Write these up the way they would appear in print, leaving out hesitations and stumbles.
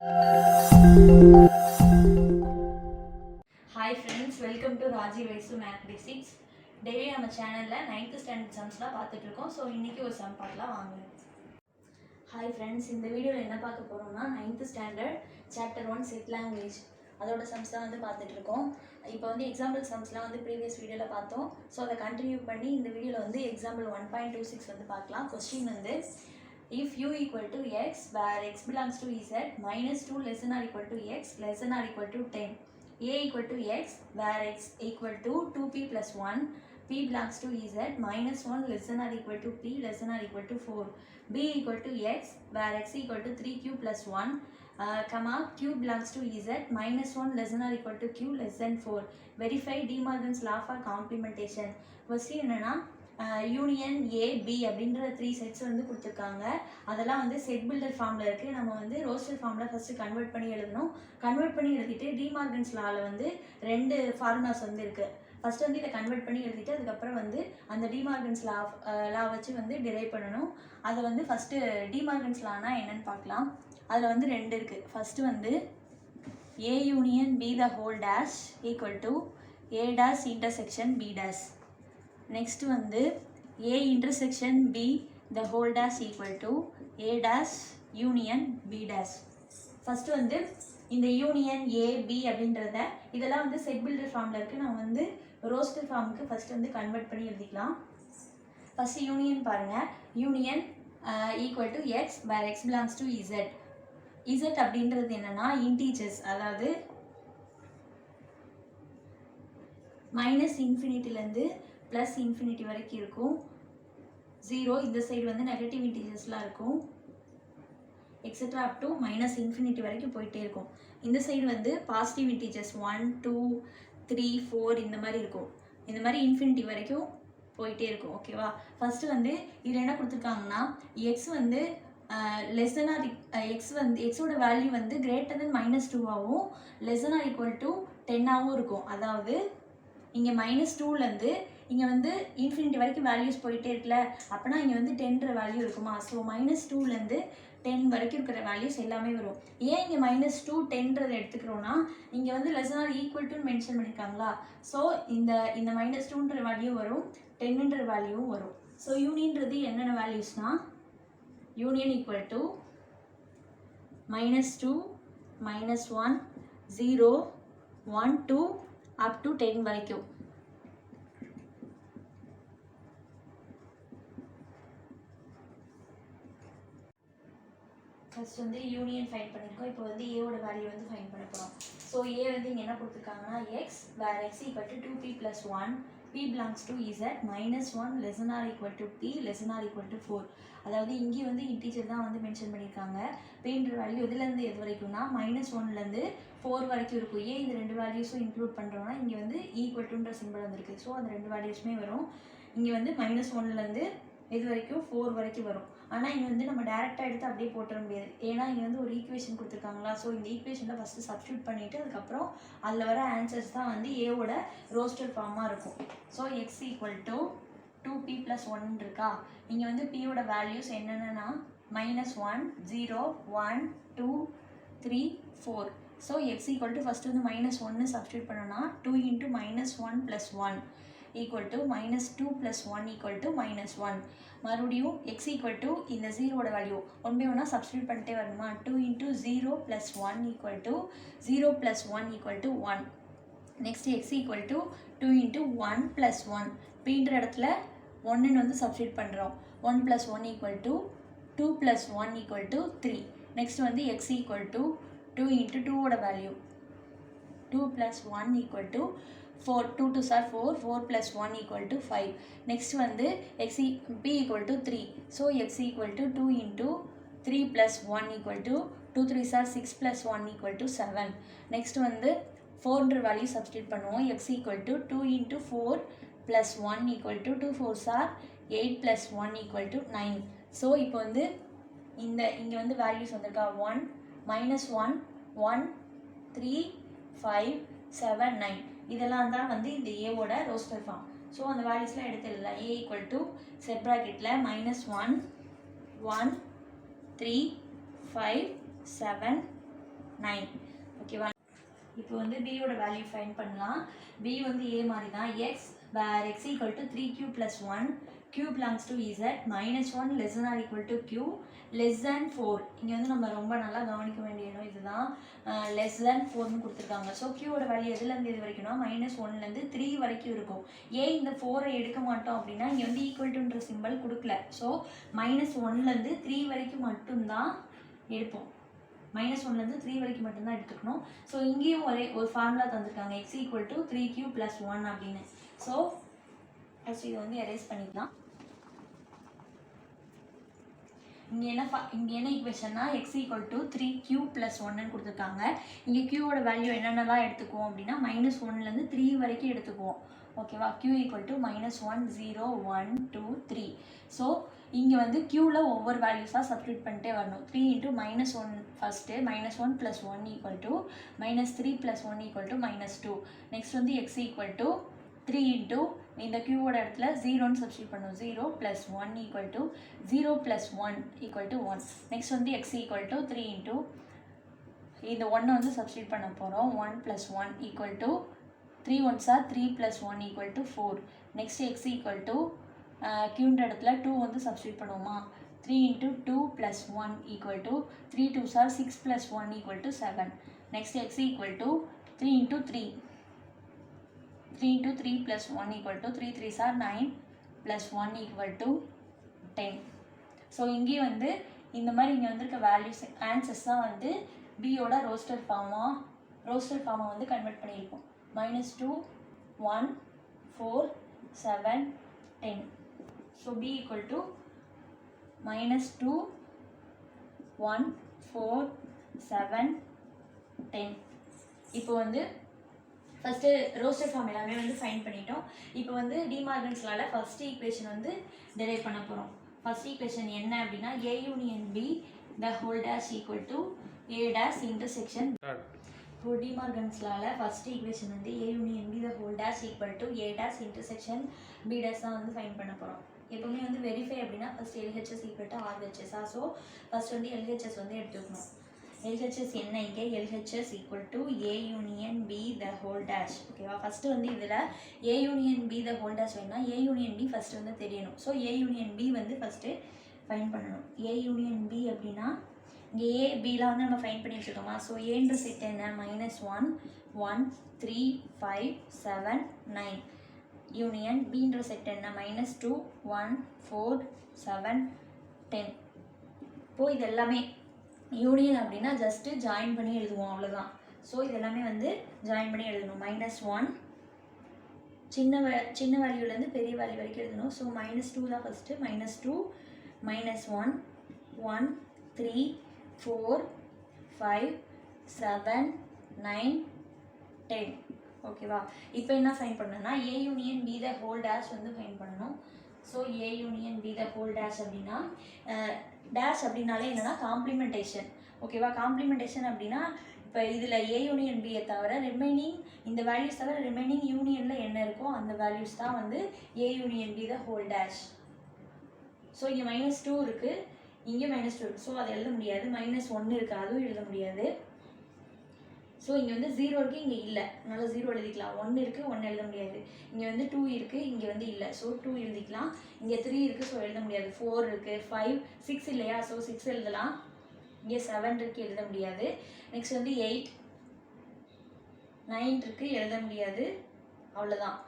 Hi friends, welcome to Raji Vaisu Math Basics. Daily நம்ம சேனல்ல 9th standard சம்ஸ்லாம் பார்த்துட்டு இருக்கோம். ஸோ இன்னைக்கு ஒரு சம் பார்க்கலாம் வாங்க. ஹாய் ஃப்ரெண்ட்ஸ், இந்த வீடியோவில் என்ன பார்க்க போகிறோம்னா 9th standard chapter 1 set language அதோட சம்ஸ் தான் வந்து பார்த்துட்டு இருக்கோம். இப்போ வந்து எக்ஸாம்பிள் சம்ஸ்லாம் வந்து ப்ரீவியஸ் வீடியோவில் பார்த்தோம். ஸோ அதை கண்டினியூ பண்ணி இந்த வீடியோவில் வந்து எக்ஸாம்பிள் 1.26 வந்து பார்க்கலாம். கொஸ்டின் வந்து if u equal to x where x belongs to z minus 2 less than or equal to x less than or equal to 10, a equal to x where x equal to 2p plus 1, p belongs to z minus 1 less than or equal to p less than or equal to 4, b equal to x where x equal to 3q plus 1, comma q belongs to z minus 1 less than or equal to q less than 4. Verify De Morgan's law for complementation. Question என்னன்னா union A B அப்படின்ற 3 sets வந்து கொடுத்துருக்காங்க. அதெல்லாம் வந்து set builder ஃபார்மில் இருக்குது. நம்ம வந்து ரோஸ்டர் ஃபார்மில் ஃபஸ்ட்டு கன்வெர்ட் பண்ணி எழுதணும். கன்வெர்ட் பண்ணி எழுதிட்டு டி மார்கன்ஸ் லாவில் வந்து 2 ஃபார்முலாஸ் வந்து இருக்குது. ஃபஸ்ட்டு வந்து இதை கன்வெர்ட் பண்ணி எழுதிட்டு அதுக்கப்புறம் வந்து அந்த டி மார்கன்ஸ் லா வச்சு வந்து டிரைவ் பண்ணணும். அதை வந்து ஃபஸ்ட்டு டி மார்கன்ஸ் லானா என்னன்னு பார்க்கலாம். அதில் வந்து 2 இருக்குது. ஃபஸ்ட்டு வந்து A union B the whole dash equal to A dash intersection B dash. Next வந்து a intersection b the whole dash equal to a dash union b dash. First வந்து இந்த union a b அப்படின்றத இதெல்லாம் வந்து set builder ஃபார்மில் இருக்குது. நம்ம வந்து ரோஸ்டர் ஃபார்முக்கு ஃபஸ்ட்டு வந்து கன்வெர்ட் பண்ணி எழுதிக்கலாம். ஃபஸ்ட்டு யூனியன் பாருங்கள். Union equal to X where X belongs to Z. Z அப்படின்றது என்னென்னா இன்டீஜர்ஸ், அதாவது மைனஸ் இன்ஃபினிட்டிலேருந்து ப்ளஸ் இன்ஃபினிட்டி வரைக்கும் இருக்கும். 0 இந்த சைடு வந்து நெகட்டிவ் இன்டீஜர்ஸ்லாம் இருக்கும். Extra up to minus infinity வரைக்கும் போயிட்டே இருக்கும். இந்த சைடு வந்து பாசிட்டிவ் இன்டீஜர்ஸ் 1 2 3 4 இந்த மாதிரி இருக்கும். இந்த மாதிரி இன்ஃபினிட்டி வரைக்கும் போயிட்டே இருக்கும். ஓகேவா? ஃபஸ்ட்டு வந்து இதில் என்ன கொடுத்துருக்காங்கன்னா எக்ஸ் வந்து லெஸ் தென் ஆர் எக்ஸ் வந்து எக்ஸோட வேல்யூ வந்து கிரேட்டர் தென் -2ஆகவும் less than or equal to 10ஆகவும் இருக்கும். அதாவது இங்கே -2லேருந்து இங்கே வந்து இன்ஃபினிட்டி வரைக்கும் வேல்யூஸ் போயிட்டே இருக்குல்ல, அப்போனா இங்கே வந்து 10ன்ற வேல்யூ இருக்குமா. ஸோ -2லேருந்து 10 வரைக்கும் இருக்கிற வேல்யூஸ் எல்லாமே வரும். ஏன் இங்கே -2 10ன்றதை எடுத்துக்கிறோன்னா இங்கே வந்து லெஸ் ஆர் ஈக்குவல் டுன்னு மென்ஷன் பண்ணியிருக்காங்களா. ஸோ இந்த -2ன்ற வேல்யூ வரும், 10ன்ற வேல்யூவும் வரும். ஸோ யூனியன்றது என்னென்ன வேல்யூஸ்னால் union equal to -2 -1 0 1 2 up to 10 வரைக்கும். ஃபஸ்ட் வந்து யூனியன் ஃபைண்ட் பண்ணியிருக்கோம். இப்போ வந்து ஏவோட வேல்யூ வந்து ஃபைண்ட் பண்ண போகிறோம். ஸோ ஏ வந்து இங்கே என்ன கொடுத்துருக்காங்கன்னா X where X equal to 2p + 1, p belongs to Z -1 less than or equal to p less than or equal to 4. அதாவது இங்கே வந்து இன்டீஜர் தான் வந்து மென்ஷன் பண்ணியிருக்காங்க. பின்ற வேல்யூ எதுலேருந்து எது வரைக்கும்னா -1லேருந்து 4 வரைக்கும் இருக்கும். ஏன் இந்த 2 வேல்யூஸும் இன்க்ளூட் பண்ணுறோன்னா இங்கே வந்து ஈக்குவல் டுன்ற சிம்பிள் வந்துருக்கு. ஸோ அந்த 2 வேல்யூஸுமே வரும். இங்கே வந்து -1லேருந்து இது வரைக்கும் 4 வரைக்கும் வரும். ஆனால் இங்கே வந்து நம்ம டேரெக்டாக எடுத்து அப்படியே போட்டுற முடியாது. ஏன்னா இங்கே வந்து ஒரு ஈக்குவேஷன் கொடுத்துருக்காங்களா. ஸோ இந்த ஈக்குவேஷனில் ஃபஸ்ட்டு சப்ஸ்டியூட் பண்ணிவிட்டு அதுக்கப்புறம் அதில் வர ஆன்சர்ஸ் தான் வந்து ஏவோட ரோஸ்டர் ஃபார்மாக இருக்கும். So X equal to 2p + 1 இருக்கா. இங்கே வந்து பியோட வேல்யூஸ் என்னென்னா -1 0 1 2 3 4. So X equal to first வந்து -1 சப்ஸ்டியூட் பண்ணோன்னா 2 × -1 + 1 equal to -2 + 1 equal to -1. மறுபடியும் x equal to இந்த 0ஓட வேல்யூ 1 by 1 சப்ஸ்டியூட் பண்ணிட்டே வரணுமா. 2 × 0 + 1 equal to 0 + 1 equal to 1. Next x equal to 2 × 1 + 1. பீன்ற இடத்துல 1ன்னு வந்து சப்ஸ்டியூட் பண்ணுறோம். 1 + 1 equal to 2 + 1 equal to 3. Next வந்து x equal to 2 × 2ஓட value 2 + 1 equal to 4. 2 2s are 4, 4 + 1 equal to 5. Next வந்து p equal to 3. So x equal to 2 × 3 + 1 equal to 2 3s are 6 + 1 equal to 7. Next வந்து 4ன்ற value substitute பண்ணுவோம். x equal to 2 × 4 + 1 equal to 2 4s are 8 + 1 equal to 9. So இப்போ வந்து இங்கே வந்து values வந்திருக்கா 1 -1 1 3 5 7 9. இதெல்லாம் தான் வந்து இந்த ஏவோட ரோஸ்டர் ஃபார்ம். ஸோ அந்த வேல்யூஸ்லாம் எடுத்து எழுதலாம். ஏ ஈக்குவல் டு செட் ப்ராக்கெட்டில் -1 1 3 5 7 9. ஓகேவா? இப்போ வந்து பியோட வேல்யூ ஃபைண்ட் பண்ணலாம். பி வந்து ஏ மாதிரி தான். X where X equal to 3q + 1 q belongs to z -1 less than or equal to q less than 4. இங்கே வந்து நம்ம ரொம்ப நல்லா கவனிக்க வேண்டிய இடம் இதுதான். less than 4னு கொடுத்துருக்காங்க. ஸோ க்யூவோட வேல்யூ எதுலேருந்து இது வரைக்கும்னா -1லேருந்து 3 வரைக்கும் இருக்கும். ஏன் இந்த 4ஐ எடுக்க மாட்டோம் அப்படின்னா இங்கே வந்து ஈக்குவல் டுன்ற சிம்பிள் கொடுக்கல. ஸோ -1லேருந்து 3 வரைக்கும் மட்டும்தான் எடுப்போம். -1லேருந்து 3 வரைக்கும் மட்டும்தான் எடுத்துக்கணும். ஸோ இங்கேயும் ஒரு ஃபார்முலா தந்திருக்காங்க, x = 3q + 1 அப்படின்னு. ஸோ ஃபஸ்ட் இதை வந்து எரேஸ் பண்ணிக்கலாம். இங்கே என்ன ஈக்குவேஷன்னா x = 3q + 1ன்னு கொடுத்துருக்காங்க. இங்கே க்யூவோட வேல்யூ என்னென்னலாம் எடுத்துக்குவோம் அப்படின்னா -1லேருந்து 3 வரைக்கும் எடுத்துக்குவோம். ஓகேவா? q = -1 0 1 2 3. ஸோ இங்கே வந்து க்யூவில் ஒவ்வொரு வேல்யூஸாக சப்ஸ்டிட்யூட் பண்ணிட்டே வரணும். 3 × -1 ஃபஸ்ட்டு -1 + 1 = -3 + 1 = -2. நெக்ஸ்ட் வந்து x = 3 × இந்த க்யூவோட இடத்துல 0ன்னு சப்ஸ்டிட்யூட் பண்ணும். 0 + 1 = 0 + 1 = 1. நெக்ஸ்ட் வந்து x = 3 × இந்த 1 வந்து சப்ஸ்டிட்யூட் பண்ண போகிறோம். 1 + 1 = 3 1s are 3 + 1 = 4. நெக்ஸ்ட் x = க்யூன்ற இடத்துல 2 வந்து சப்ஸ்டிட்யூட் பண்ணுவோமா? 3 × 2 + 1 = 3 2s are 6 + 1 = 7. Next x = 3 × 3. 3 × 3 + 1 = 3 3s are 9 + 1 = 10. So இங்கே வந்து இந்த மாதிரி இங்கே வந்திருக்க வேல்யூஸ் ஆன்சர்ஸ் தான் வந்து பியோட ரோஸ்டர் ஃபார்மை வந்து கன்வெர்ட் பண்ணியிருக்கோம். -2 1 4 7 10. So b = -2 1 4 7 10. இப்போ வந்து ஃபஸ்ட்டு ரோஸ்டர் ஃபார்ம் எல்லாமே வந்து ஃபைண்ட் பண்ணிட்டோம். இப்போ வந்து டிமார்கன்ஸ் லால ஃபஸ்ட் ஈக்குவேஷன் வந்து டெரைவ் பண்ண போகிறோம். ஃபஸ்ட் ஈக்குவேஷன் என்ன அப்படின்னா a union b the whole dash equal to a dash intersection. இப்போ டிமார்கன்ஸ் லால ஃபஸ்ட் ஈக்குவேஷன் வந்து a union b the whole dash equal to a dash intersection b dash தான் வந்து ஃபைண்ட் பண்ண போகிறோம். எப்பவுமே வந்து வெரிஃபை அப்படின்னா first LHS = RHS. So first வந்து LHS வந்து எடுத்துக்கணும். LHS என்ன? இங்கே LHS = A union B the whole dash. ஓகேவா? ஃபஸ்ட்டு வந்து இதில் A union B the whole dash வேணும்னா A யூனியன் B ஃபஸ்ட்டு வந்து தெரியணும். ஸோ A யூனியன் B வந்து ஃபஸ்ட்டு ஃபைண்ட் பண்ணணும். A யூனியன் B அப்படின்னா இங்கே A Bலாம் வந்து நம்ம ஃபைண்ட் பண்ணி வச்சுருக்கோமா? ஸோ ஏன்ற செட் என்ன? -1 1 3 5 7 9. யூனியன் Bன்ற செட் என்ன? -2 1 4 7 10. இப்போது இது எல்லாமே யூனியன் அப்படின்னா ஜஸ்ட்டு ஜாயின் பண்ணி எழுதுவோம், அவ்வளோதான். ஸோ இதெல்லாமே வந்து ஜாயின் பண்ணி எழுதணும். -1 சின்ன வேல்யூலேருந்து பெரிய வேல்யூ வரைக்கும் எழுதணும். ஸோ -2 தான் ஃபஸ்ட்டு. -2 -1 1 3 4 5 7 9 10. ஓகேவா? இப்போ என்ன ஃபைண்ட் பண்ணணும்னா A union B the whole dash வந்து ஃபைண்ட் பண்ணணும். So A union B the whole dash அப்படின்னா டேஷ் அப்படின்னாலே என்னென்னா காம்ப்ளிமெண்டேஷன். ஓகேவா? காம்ப்ளிமெண்டேஷன் அப்படின்னா இப்போ இதில் A யூனியன் Bயை தவிர ரிமைனிங் இந்த வேல்யூஸ் தவிர ரிமைனிங் யூனியனில் என்ன இருக்கோ அந்த வேல்யூஸ் தான் வந்து A union B the whole dash. So இங்கே -2 இருக்குது, இங்கே -2 இருக்குது. ஸோ அதை எழுத முடியாது. -1 இருக்குது, அதுவும் எழுத முடியாது. ஸோ இங்கே வந்து 0 இருக்குது, இங்கே இல்லை, அதனால் 0 எழுதிக்கலாம். 1 இருக்குது, 1 எழுத முடியாது. இங்கே வந்து 2 இருக்குது, இங்கே வந்து இல்லை, ஸோ 2 எழுதிக்கலாம். இங்கே 3 இருக்குது, ஸோ எழுத முடியாது. 4 இருக்குது, 5 6 இல்லையா? ஸோ 6 எழுதலாம். இங்கே 7 இருக்குது, எழுத முடியாது. நெக்ஸ்ட் வந்து 8 9 இருக்குது, எழுத முடியாது. அவ்வளோதான்.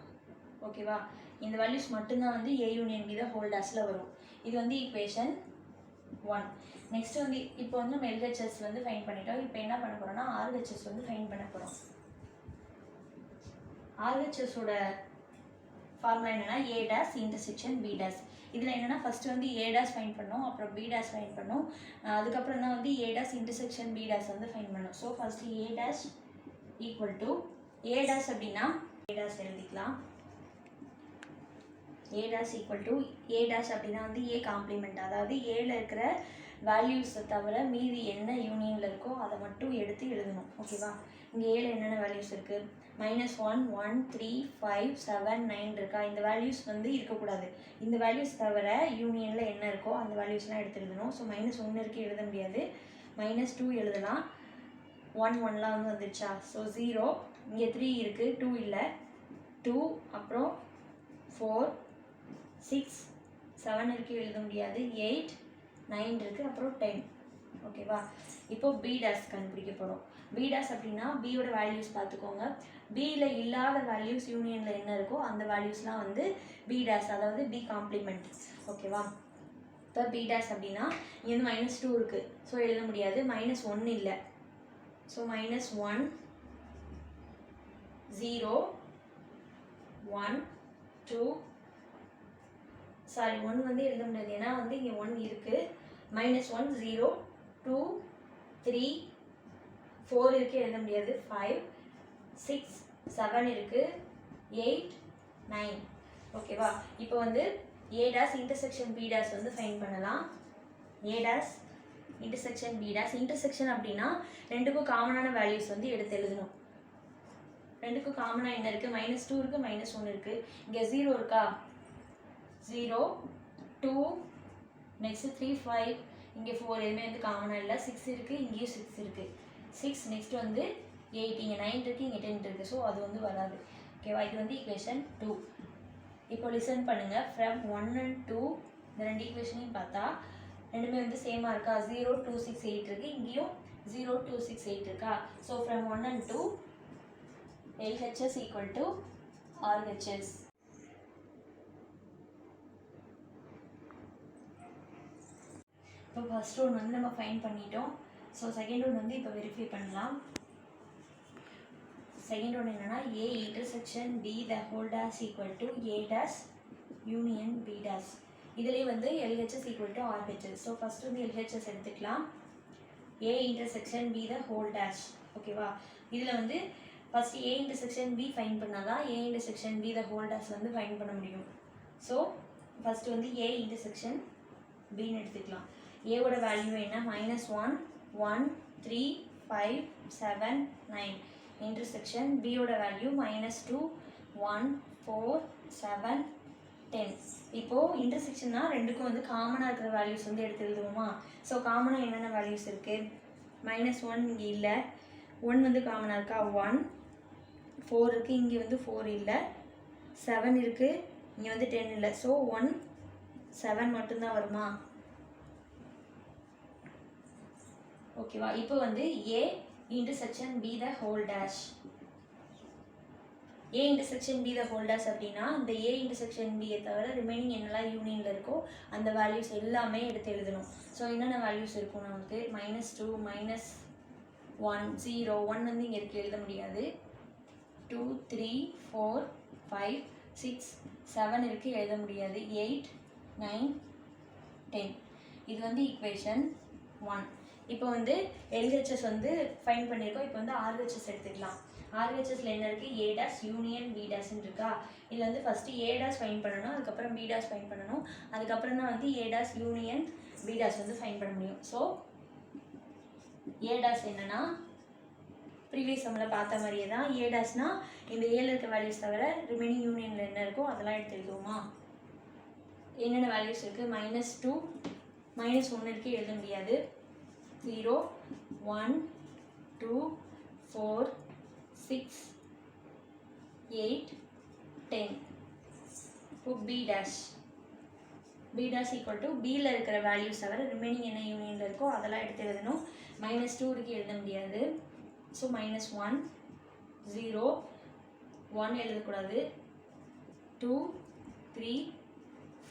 ஓகேவா? இந்த வேல்யூஸ் மட்டும்தான் வந்து A union B the whole dashல வரும். இது வந்து ஈக்குவேஷன் 1. நெக்ஸ்ட் வந்து இப்போ வந்து நம்ம LHS வந்து ஃபைண்ட் பண்ணிட்டோம். இப்போ என்ன பண்ண போகிறோம்னா RHS வந்து ஃபைண்ட் பண்ண போகிறோம். RHSோட ஃபார்முலா என்னென்னா A dash intersection B dash. இதில் என்னென்னா ஃபஸ்ட்டு வந்து A dash ஃபைண்ட் பண்ணோம், அப்புறம் B dash ஃபைண்ட் பண்ணோம், அதுக்கப்புறம் தான் வந்து A dash intersection B dash வந்து ஃபைண்ட் பண்ணோம். So first A dash = A dash அப்படின்னா A dash எழுதிக்கலாம். A dash = A dash அப்படின்னா வந்து A காம்ப்ளிமெண்ட், அதாவது ஏல இருக்கிற வேல்யூஸை தவிர மீதி என்ன யூனியனில் இருக்கோ அதை மட்டும் எடுத்து எழுதணும். ஓகேவா? இங்கே ஏல என்னென்ன வேல்யூஸ் இருக்குது? -1 1 3 5 7 9 இருக்கா? இந்த வேல்யூஸ் வந்து இருக்கக்கூடாது. இந்த வேல்யூஸ் தவிர யூனியனில் என்ன இருக்கோ அந்த வேல்யூஸ்லாம் எடுத்து எழுதணும். ஸோ -1 இருக்குது, எழுத முடியாது. -2 எழுதலாம். 1 1லாம் வந்து வந்துருச்சா. ஸோ 0, இங்கே 3 இருக்குது, 2 இல்லை, 2, அப்புறம் 4, 6, 7 இருக்குது, எழுத முடியாது, 8, 9 இருக்குது, அப்புறம் 10. ஓகேவா. இப்போ பி டேஷ் கண்டுபிடிக்க போகிறோம். பி டேஷ் அப்படின்னா பியோட வேல்யூஸ் பார்த்துக்கோங்க. பியில் இல்லாத வேல்யூஸ் யூனியனில் என்ன இருக்கோ அந்த வேல்யூஸ்லாம் வந்து பி டேஷ், அதாவது பி காம்ப்ளிமெண்ட். ஓகேவா. இப்போ பி டேஷ் அப்படின்னா இங்கே வந்து -2 இருக்குது, ஸோ எழுத முடியாது. -1 இல்லை, ஸோ -1, 0, 1, 2, சாரி 1 வந்து எழுத முடியாது, ஏன்னா வந்து இங்கே 1 இருக்குது. -1, 0, 2, 3, 4 இருக்குது, எழுத முடியாது. 5, 6, 7 இருக்குது, 8, 9. ஓகேவா. இப்போ வந்து A dash intersection B dash வந்து ஃபைண்ட் பண்ணலாம். A dash intersection B dash. Intersection அப்படின்னா ரெண்டுக்கும் காமனான வேல்யூஸ் வந்து எடுத்து எழுதணும். ரெண்டுக்கும் காமனாக என்ன இருக்குது, -2 இருக்குது, -1 இருக்குது. இங்கே 0 இருக்கா, 0, 2, நெக்ஸ்ட் 3, 5, இங்கே 4 எதுவுமே வந்து காமனாக இல்லை. 6 இருக்குது, இங்கேயும் 6 இருக்குது. 6, நெக்ஸ்ட் வந்து 8, இங்கே 9 இருக்குது, இங்கே 10 இருக்குது, ஸோ அது வந்து வராது. ஓகேவா. இது வந்து ஈக்குவேஷன் 2. இப்போ லிசன் பண்ணுங்கள். ஃப்ரம் 1 and 2 இந்த ரெண்டு ஈக்குவேஷனையும் பார்த்தா ரெண்டுமே வந்து சேமாக இருக்கா. 0, 2, 6, 8 இருக்குது, இங்கேயும் 0, 2, 6, 8 இருக்கா. So from 1 and 2 LHS equal to RHS. இப்போ ஃபர்ஸ்ட் ஒன் வந்து நம்ம ஃபைண்ட் பண்ணிட்டோம். ஸோ செகண்ட் ஒன் வந்து இப்போ வெரிஃபை பண்ணலாம். செகண்ட் ஒன் என்னன்னா A intersection B the whole dash equal to A dash union B dash. இதுலேயே வந்து LHS equal to RHS. So first வந்து LHS எடுத்துக்கலாம். A intersection B the whole dash. ஓகேவா. இதில் வந்து first A intersection B find பண்ணால் தான் A intersection B the whole dash வந்து ஃபைண்ட் பண்ண முடியும். ஸோ ஃபர்ஸ்ட் வந்து A இன்டர்செக்ஷன் Bன்னு எடுத்துக்கலாம். ஏவோட வேல்யூ என்ன, -1, 1, 3, 5, 7, 9. இன்டர்செக்ஷன் பியோட வேல்யூ -2, 1, 4, 7, 10. இப்போது இன்டர்செக்ஷன்னா ரெண்டுக்கும் வந்து காமனாக இருக்கிற வேல்யூஸ் வந்து எடுத்து எழுதுவோமா. ஸோ காமனாக என்னென்ன வேல்யூஸ் இருக்குது, -1 இங்கே இல்லை, 1 வந்து காமனாக இருக்கா, 1, 4 இருக்குது, இங்கே வந்து 4 இல்லை, 7 இருக்குது, இங்கே வந்து 10 இல்லை, ஸோ 1, 7 மட்டும்தான் வருமா. ஓகேவா. இப்போ வந்து A intersection B the whole dash. A intersection B the whole dash அப்படின்னா இந்த A இன்டர்செக்ஷன் B தவிர ரிமைனிங் என்னெல்லாம் யூனியனில் இருக்கோ அந்த வேல்யூஸ் எல்லாமே எடுத்து எழுதணும். ஸோ என்னென்ன வேல்யூஸ் இருக்கும் நமக்கு, -2, -1, 0, 1 வந்து இங்கே இருக்குது, எழுத முடியாது. 2, 3, 4, 5, 6, 7 இருக்குது, எழுத முடியாது. 8, 9, 10. இது வந்து ஈக்குவேஷன் 1. இப்போ வந்து LHS வந்து ஃபைண்ட் பண்ணியிருக்கோம். இப்போ வந்து RHS எடுத்துக்கலாம். RHSல என்ன இருக்குது, A dash யூனியன் B dashன்னு இருக்கா. இதில் வந்து ஃபஸ்ட்டு A dash ஃபைண்ட் பண்ணணும், அதுக்கப்புறம் B dash ஃபைண்ட் பண்ணணும், அதுக்கப்புறம் தான் வந்து A dash union B dash வந்து ஃபைண்ட் பண்ண முடியும். ஸோ A dash என்னன்னா ப்ரீவியஸ் சம்மில் பார்த்த மாதிரியே தான். A dashனா இந்த ஏல இருக்க வேல்யூஸ் தவிர ரிமைனிங் யூனியனில் என்ன இருக்கோ அதெல்லாம் எடுத்து எழுதுவோமா. என்னென்ன வேல்யூஸ் இருக்குது, -2, -1 இருக்குது, எழுத முடியாது. 0, 1, 2, 4, 6, 8, 10. இப்போ B dash equal to Bயில் இருக்கிற வேல்யூஸ் தவிர ரிமைனிங் என்ன யூனியனில் இருக்கோ அதெல்லாம் எடுத்து எழுதணும். -2 இருக்குது, எழுத முடியாது. ஸோ -1, 0, 1 எழுதக்கூடாது. 2, 3,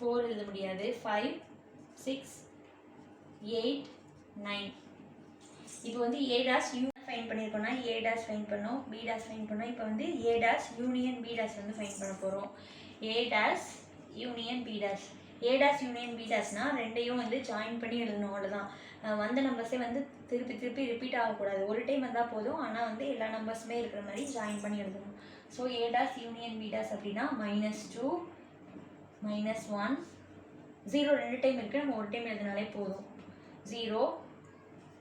4 எழுத முடியாது. 5, 6, 8, 9. இப்போ வந்து A dash யூனியன் ஃபைண்ட் பண்ணியிருக்கோம்னா A dash ஃபைண்ட் பண்ணோம், B dash ஃபைண்ட் பண்ணோம். இப்போ வந்து A dash union B dash வந்து ஃபைண்ட் பண்ண போகிறோம். A dash union B dash. A dash union B dashனா ரெண்டையும் வந்து ஜாயின் பண்ணி எழுதணும், அவ்வளோதான். வந்த நம்பர்ஸே வந்து திருப்பி ரிப்பீட் ஆகக்கூடாது. ஒரு டைம் வந்தால் போதும், ஆனால் வந்து எல்லா நம்பர்ஸுமே இருக்கிற மாதிரி ஜாயின் பண்ணி எழுதணும். So A dash union B dash அப்படின்னா -2, -1, 0 ரெண்டு டைம் இருக்குது, நம்ம ஒரு டைம் எழுதினாலே போதும். 0,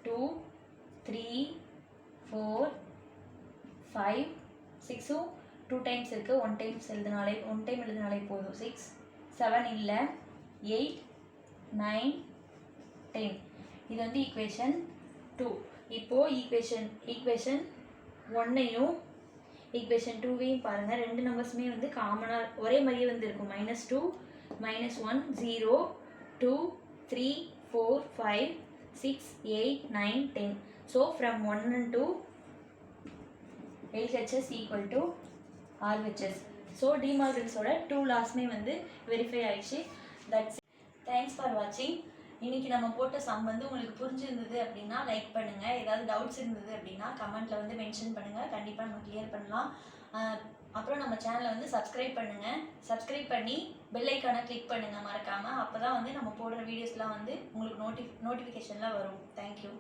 2, 3, 4, 5, 6ம் 2 டைம்ஸ் இருக்குது, 1 டைம் எழுதினாலே போதும். 6, 7 இல்லை, 8, 9, 10. இது வந்து ஈக்குவேஷன் 2. இப்போது ஈக்குவேஷன் 1ஐயும் ஈக்குவேஷன் 2வையும் பாருங்கள், ரெண்டு நம்பர்ஸுமே வந்து காமனாக ஒரே மாதிரியே வந்து இருக்கும். -2 -1 0 2 3 4 5 6 8 9 10. So from 1 and 2 LHS equal to RHS. So De Morganஸோட 2 லாஸ்மே வந்து வெரிஃபை ஆயிடுச்சு. தட்ஸ் தேங்க்ஸ் ஃபார் வாட்சிங். இன்றைக்கி நம்ம போட்ட சம் வந்து உங்களுக்கு புரிஞ்சிருந்தது அப்படின்னா லைக் பண்ணுங்கள். ஏதாவது டவுட்ஸ் இருந்தது அப்படின்னா கமெண்ட்டில் வந்து மென்ஷன் பண்ணுங்கள். கண்டிப்பாக நம்ம கிளியர் பண்ணலாம். அப்புறம் நம்ம சேனலை வந்து சப்ஸ்கிரைப் பண்ணுங்கள். சப்ஸ்கிரைப் பண்ணி பெல் ஐக்கானை கிளிக் பண்ணுங்கள் மறக்காமல். அப்போ தான் வந்து நம்ம போடுற வீடியோஸ்லாம் வந்து உங்களுக்கு நோட்டிஃபிகேஷன்லாம் வரும். தேங்க்யூ.